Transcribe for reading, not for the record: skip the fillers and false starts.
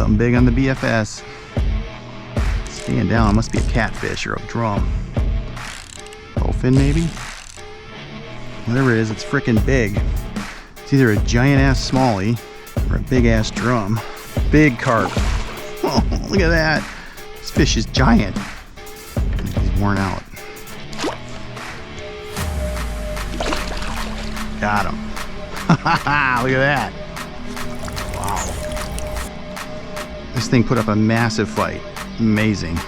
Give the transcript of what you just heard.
Something big on the BFS. Staying down, must be a catfish or a drum. Bowfin maybe? Whatever it is, it's freaking big. It's either a giant ass smallie or a big ass drum. Big carp. Oh, look at that. This fish is giant. He's worn out. Got him. Look at that. Wow. This thing put up a massive fight. Amazing.